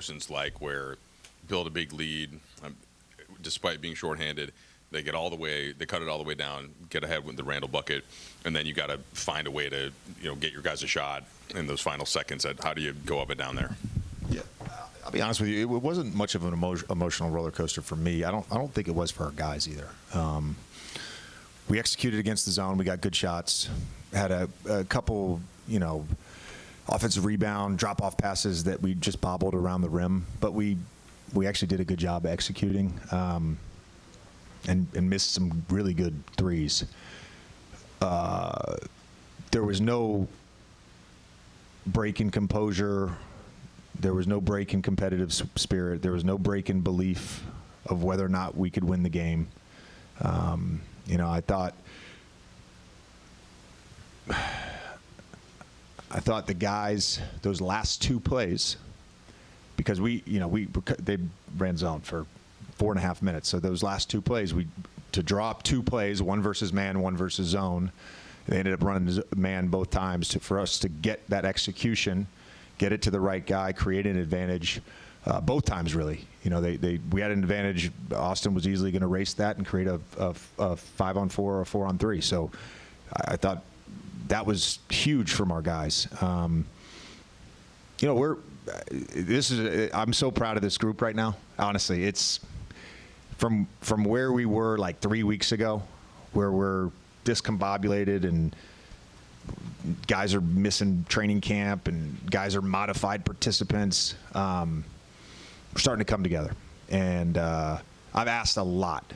emotions like where build a big lead, despite being shorthanded. They get all the way, they cut it all the way down, get ahead with the Randall bucket, and then you got to find a way to, get your guys a shot in those final seconds. How do you go up and down there? Yeah, I'll be honest with you. It wasn't much of an emotional roller coaster for me. I don't think it was for our guys either. We executed against the zone. We got good shots. Had a couple, offensive rebound, drop-off passes that we just bobbled around the rim, but we actually did a good job executing. And missed some really good threes. There was no break in composure. There was no break in competitive spirit. There was no break in belief of whether or not we could win the game. I thought the guys, those last two plays, because they ran zone for 4.5 minutes. So those last two plays, to drop two plays, one versus man, one versus zone. They ended up running man both times for us to get that execution, get it to the right guy, create an advantage. Both times, really. We had an advantage. Austin was easily going to race that and create a 5-on-4 or a 4-on-3. So I thought that was huge from our guys. I'm so proud of this group right now. Honestly, it's from where we were like 3 weeks ago, where we're discombobulated and guys are missing training camp and guys are modified participants. We're starting to come together. And I've asked a lot.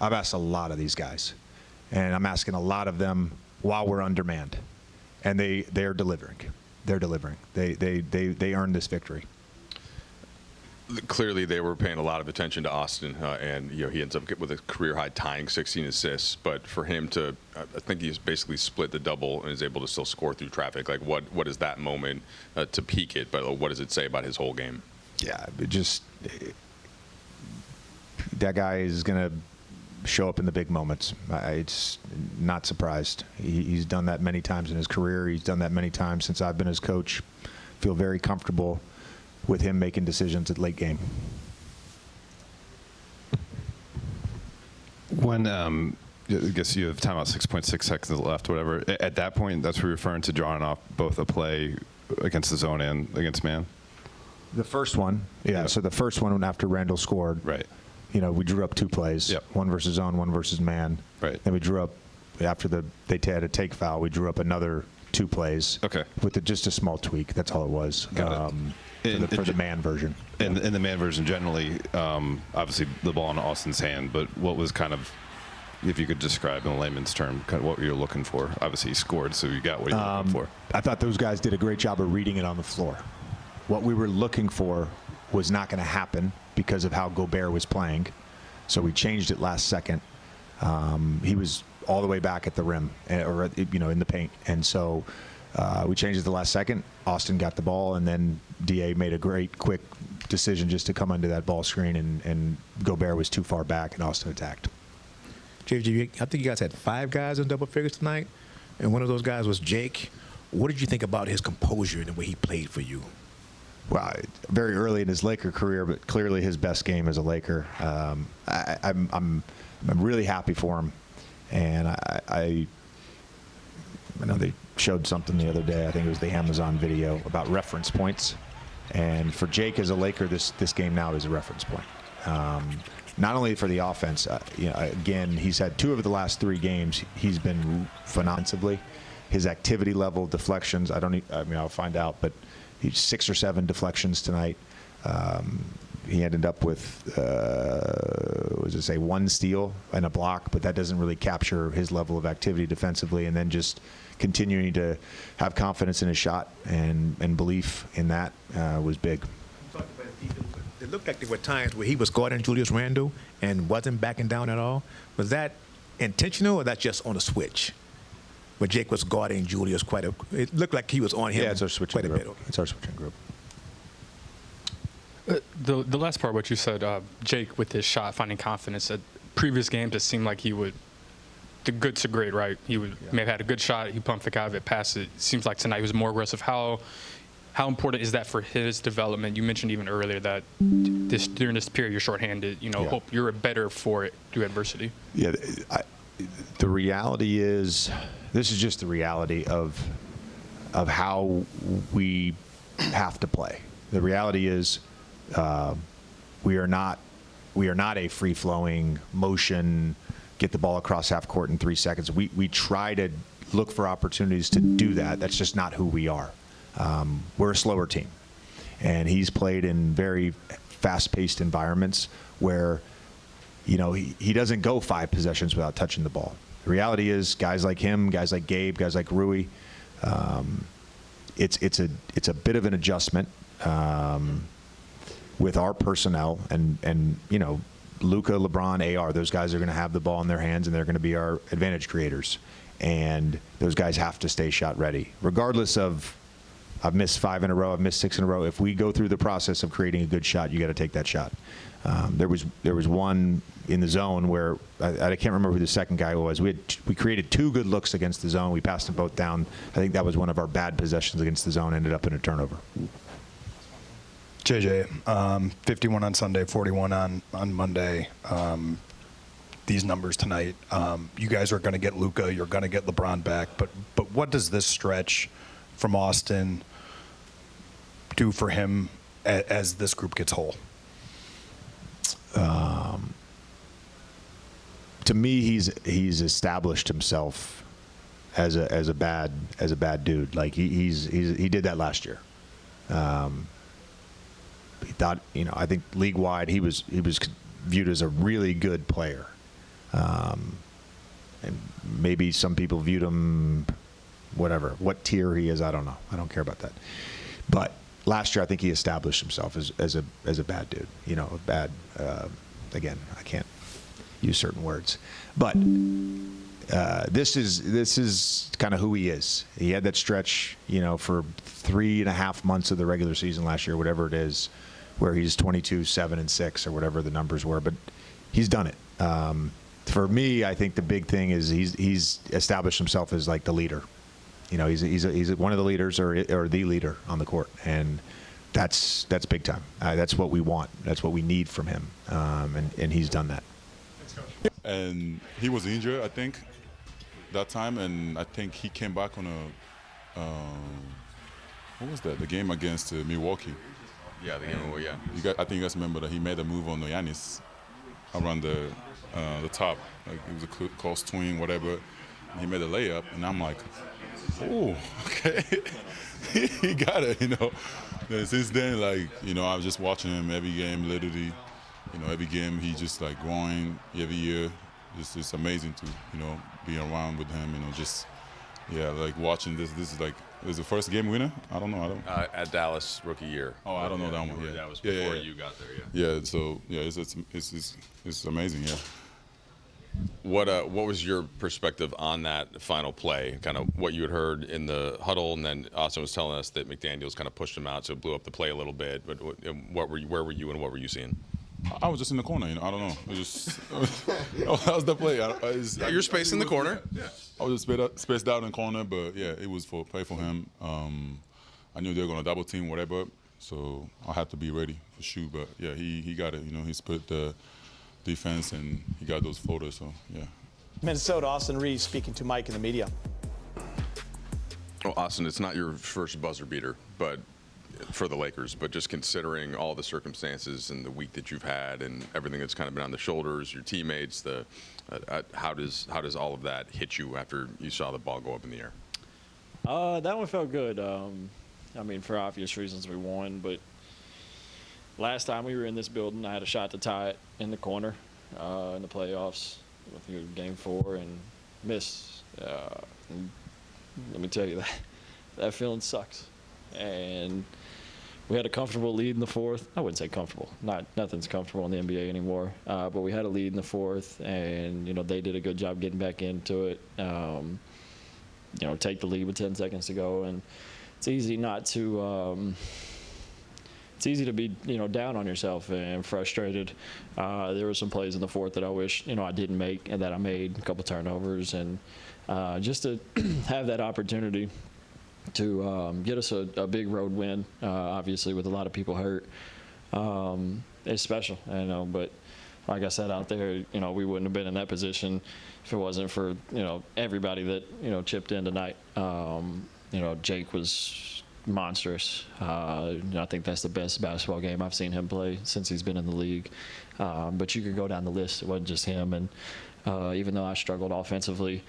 I've asked a lot of these guys. And I'm asking a lot of them while we're undermanned. And they are delivering. They're delivering. They earned this victory. Clearly, they were paying a lot of attention to Austin, and he ends up with a career-high tying 16 assists. But for him to, I think he's basically split the double and is able to still score through traffic. Like, what is that moment to peak it? But what does it say about his whole game? Yeah, that guy is going to show up in the big moments. It's not surprised. He's done that many times in his career. He's done that many times since I've been his coach. Feel very comfortable with him making decisions at late game. When I guess you have timeout 6.6 seconds left, whatever. At that point, that's where you're referring to drawing off both a play against the zone and against man? The first one, yeah. So the first one after Randall scored, right. We drew up two plays, yep. One versus zone, one versus man. Right. Then we drew up, after they had a take foul, we drew up another two plays. Okay. With just a small tweak. That's all it was. Got it. For the man version. And in the man version, generally, obviously the ball in Austin's hand, but what was kind of, if you could describe in a layman's term, kind of what you're looking for? Obviously, he scored, so you got what you're looking for. I thought those guys did a great job of reading it on the floor. What we were looking for was not going to happen because of how Gobert was playing, so we changed it last second. He was all the way back at the rim, or in the paint, and so we changed it the last second. Austin got the ball, and then DA made a great, quick decision just to come under that ball screen, and Gobert was too far back, and Austin attacked. JJ, I think you guys had 5 guys in double figures tonight, and one of those guys was Jake. What did you think about his composure and the way he played for you? Well, very early in his Laker career, but clearly his best game as a Laker. I'm really happy for him, and I know they showed something the other day. I think it was the Amazon video about reference points, and for Jake as a Laker, this game now is a reference point. Not only for the offense, again, he's had 2 of the last 3 games. He's been phenomenally. His activity level, deflections. I'll find out, but he's 6 or 7 deflections tonight. He ended up with, 1 steal and a block, but that doesn't really capture his level of activity defensively. And then just continuing to have confidence in his shot and belief in that was big. It looked like there were times where he was guarding Julius Randle and wasn't backing down at all. Was that intentional, or that's just on a switch? Where Jake was guarding Julius it looked like he was on him. Yeah, it's our switching quite group. a bit. It's our switching group. The last part, what you said, Jake with his shot, finding confidence. At previous games, it seemed like he would, the good to great, right? He would may have had a good shot, he pumped the guy, it passed it. Seems like tonight he was more aggressive. How how important is that for his development? You mentioned even earlier that during this period you're shorthanded. Hope you're better for it through adversity. Yeah, the reality is, this is just the reality of how we have to play. The reality is, we are not a free-flowing motion, get the ball across half court in 3 seconds. We try to look for opportunities to do that. That's just not who we are. We're a slower team, and he's played in very fast-paced environments where, he doesn't go 5 possessions without touching the ball. The reality is, guys like him, guys like Gabe, guys like Rui, it's a bit of an adjustment with our personnel, and Luka, LeBron, AR, those guys are going to have the ball in their hands, and they're going to be our advantage creators. And those guys have to stay shot ready, regardless of, I've missed 5 in a row, I've missed 6 in a row. If we go through the process of creating a good shot, you got to take that shot. There was one in the zone where I can't remember who the second guy was. We created 2 good looks against the zone. We passed them both down. I think that was one of our bad possessions against the zone. Ended up in a turnover. JJ, 51 on Sunday, 41 on Monday. These numbers tonight. You guys are going to get Luka. You're going to get LeBron back. But what does this stretch from Austin do for him as this group gets whole? To me, he's established himself as a bad dude. Like he did that last year. He thought, I think league wide he was viewed as a really good player, and maybe some people viewed him, what tier he is, I don't know. I don't care about that. But last year, I think he established himself as a bad dude. A bad. Again, I can't use certain words, but this is kind of who he is. He had that stretch, for 3.5 months of the regular season last year, whatever it is, where he's 22, 7, and 6, or whatever the numbers were. But he's done it. For me, I think the big thing is he's established himself as like the leader. He's one of the leaders or the leader on the court, and that's big time. That's what we want. That's what we need from him, and he's done that. And he was injured, I think, that time, and I think he came back on a what was that? The game against Milwaukee. Yeah, the game. Yeah. I think you guys remember that he made a move on Giannis around the top. Like it was a close swing, whatever. And he made a layup, and I'm like, oh, okay, he got it, And since then, I was just watching him every game, literally. Every game he just like growing every year. It's amazing to be around with him. Like watching this. This is like. Is the first game winner? I don't know. At Dallas rookie year. Oh, I don't know that one. Yeah. That was before you got there. Yeah. Yeah. So it's amazing. Yeah. What was your perspective on that final play? Kind of what you had heard in the huddle, and then Austin was telling us that McDaniels kind of pushed him out, so it blew up the play a little bit. But where were you, and what were you seeing? I was just in the corner. I don't know. It was just that was the play. You're spaced in the corner. Yeah. I was just spaced out in the corner, but yeah, it was for play for him. I knew they were gonna double team, whatever. So I had to be ready for shoot. But yeah, he got it. He split the defense and he got those floaters. So yeah. Minnesota, Austin Reaves speaking to Mike in the media. Well, Austin, it's not your first buzzer beater, but for the Lakers, but just considering all the circumstances and the week that you've had and everything that's kind of been on the shoulders, your teammates, how does all of that hit you after you saw the ball go up in the air? That one felt good. For obvious reasons we won, but last time we were in this building, I had a shot to tie it in the corner in the playoffs. I think it was game 4 and missed. Let me tell you that feeling sucks. And we had a comfortable lead in the 4th. I wouldn't say comfortable. Nothing's comfortable in the NBA anymore. But we had a lead in the 4th, and they did a good job getting back into it. Take the lead with 10 seconds to go, and it's easy not to. It's easy to be down on yourself and frustrated. There were some plays in the 4th that I wish I didn't make and that I made, a couple turnovers, and just to have that opportunity to get us a big road win. Obviously, with a lot of people hurt, it's special, But like I said out there, we wouldn't have been in that position if it wasn't for everybody that chipped in tonight. Jake was monstrous. I think that's the best basketball game I've seen him play since he's been in the league. But you could go down the list. It wasn't just him. And even though I struggled offensively,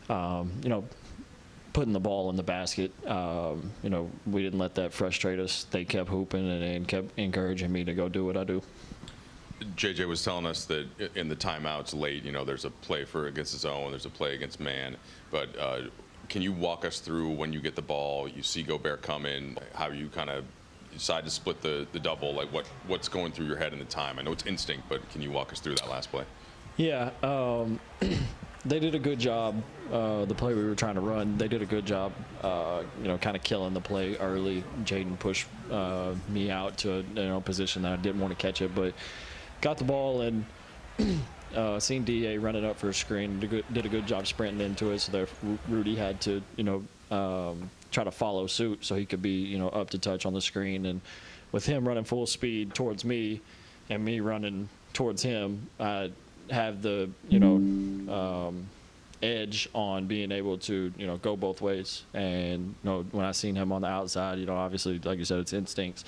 putting the ball in the basket, we didn't let that frustrate us. They kept hooping and kept encouraging me to go do what I do. JJ was telling us that in the timeouts late, there's a play against zone, there's a play against man. But can you walk us through when you get the ball, you see Gobert come in, how you kind of decide to split the double, like what's going through your head in the time? I know it's instinct, but can you walk us through that last play? Yeah, they did a good job. The play we were trying to run, they did a good job, kind of killing the play early. Jaden pushed me out to a position that I didn't want to catch it, but got the ball and seen DA running up for a screen. Did a good job sprinting into it, so there Rudy had to, try to follow suit so he could be, up to touch on the screen. And with him running full speed towards me and me running towards him, I have the, edge on being able to, go both ways. And, when I seen him on the outside, obviously, like you said, it's instincts.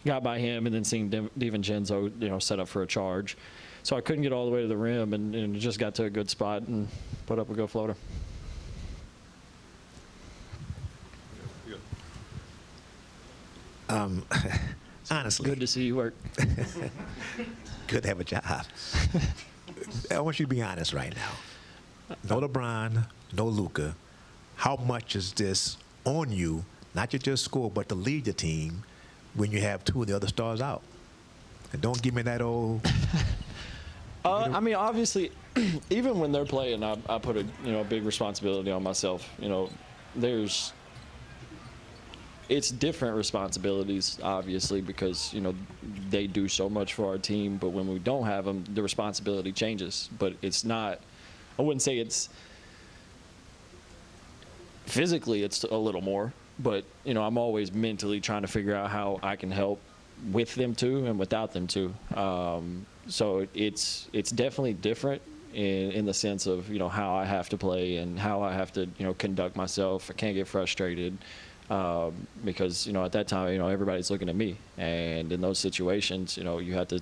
Got by him and then seeing DiVincenzo, set up for a charge. So I couldn't get all the way to the rim and just got to a good spot and put up a good floater. Honestly. Good to see you work. Good to have a job. I want you to be honest right now. No LeBron, no Luka. How much is this on you, not to just score, but to lead the team when you have two of the other stars out? And don't give me that old... obviously, even when they're playing, I put a big responsibility on myself. It's different responsibilities, obviously, because they do so much for our team. But when we don't have them, the responsibility changes. But it's not. I wouldn't say it's physically. It's a little more, but I'm always mentally trying to figure out how I can help with them too and without them too. So it's definitely different in the sense of how I have to play and how I have to conduct myself. I can't get frustrated because at that time everybody's looking at me, and in those situations you have to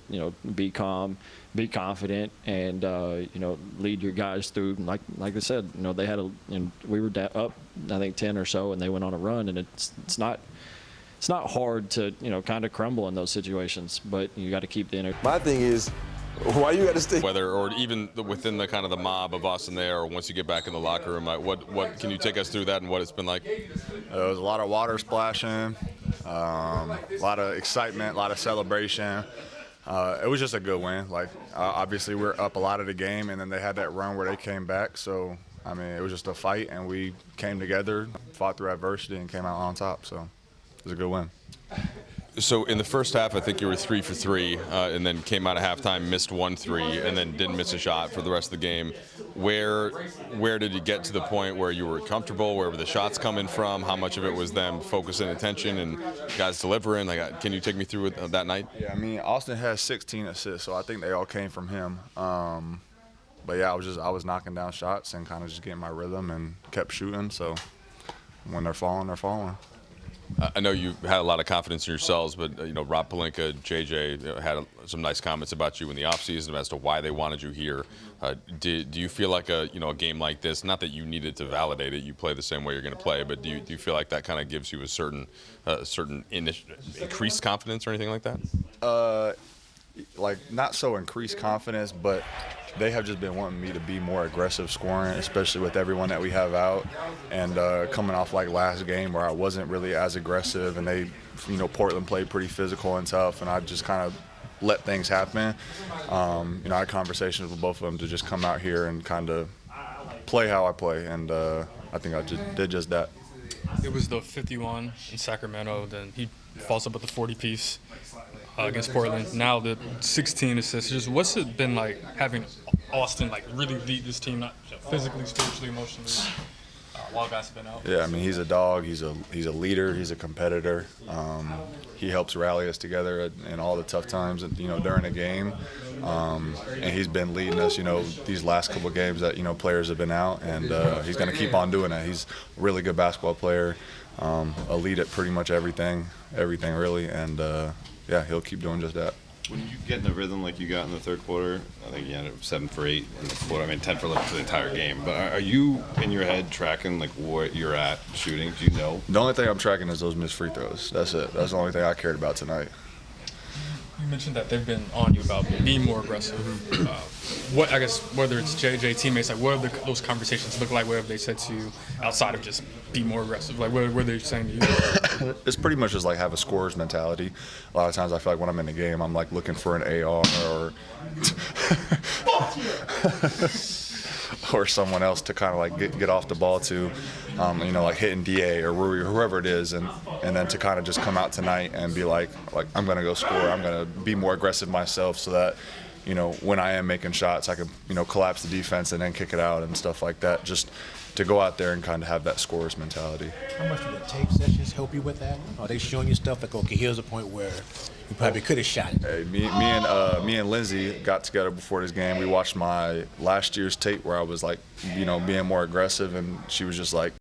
be calm, be confident, and lead your guys through. Like I said, they had we were up I think 10 or so, and they went on a run, and it's not hard to kind of crumble in those situations, but you got to keep the energy. My thing is, why you got to stay? Whether or even within the kind of the mob of Austin there, or once you get back in the locker room, what can you take us through that and what it's been like? There was a lot of water splashing, a lot of excitement, a lot of celebration. It was just a good win. Obviously we're up a lot of the game, and then they had that run where they came back. So it was just a fight, and we came together, fought through adversity, and came out on top. So it was a good win. So in the first half, I think you were 3 for 3, and then came out of halftime, missed 1 3, and then didn't miss a shot for the rest of the game. Where did you get to the point where you were comfortable? Where were the shots coming from? How much of it was them focusing attention and guys delivering? Can you take me through that night? Yeah, Austin has 16 assists, so I think they all came from him. But yeah, I was knocking down shots and kind of just getting my rhythm and kept shooting. So when they're falling, they're falling. I know you had a lot of confidence in yourselves, but Rob Pelinka, JJ had some nice comments about you in the offseason as to why they wanted you here. Do you feel like a game like this? Not that you needed to validate it; you play the same way you're going to play. But do you feel like that kind of gives you a certain increased confidence or anything like that? Not so increased confidence, but they have just been wanting me to be more aggressive scoring, especially with everyone that we have out. And coming off last game where I wasn't really as aggressive, and they, Portland played pretty physical and tough, and I just kind of let things happen. I had conversations with both of them to just come out here and kind of play how I play, and I think I just did just that. It was the 51 in Sacramento, then he falls up with the 40-piece against Portland. Now the 16 assists. Just what's it been like having Austin really lead this team, not physically, spiritually, emotionally? All guys have been out. Yeah, I mean, he's a dog. He's a leader. He's a competitor. He helps rally us together in all the tough times, during a game. And he's been leading us, these last couple of games that, players have been out. And he's going to keep on doing that. He's a really good basketball player, a lead at pretty much everything really. And, yeah, he'll keep doing just that. When you get in a rhythm like you got in the third quarter, I think you ended up 7 for 8 in the quarter. I mean, 10 for 11 for the entire game. But are you in your head tracking like what you're at shooting? Do you know? The only thing I'm tracking is those missed free throws. That's it. That's the only thing I cared about tonight. You mentioned that they've been on you about being more aggressive. What, I guess, whether it's JJ, teammates, like what have those conversations look like? What have they said to you outside of just be more aggressive? Like what are they saying to you? It's pretty much just like have a scorer's mentality. A lot of times I feel like when I'm in the game, I'm like looking for an AR or someone else to kind of like get off the ball to, like hitting DA or Rui or whoever it is, and then to kind of just come out tonight and be like I'm gonna go score. I'm gonna be more aggressive myself so that, when I am making shots, I can, collapse the defense and then kick it out and stuff like that. Just to go out there and kind of have that scorer's mentality. How much do the tape sessions help you with that? Are they showing you stuff like, okay, here's a point where you probably could have shot it? Hey, me and Lindsay got together before this game. We watched my last year's tape where I was like, being more aggressive, and she was just like,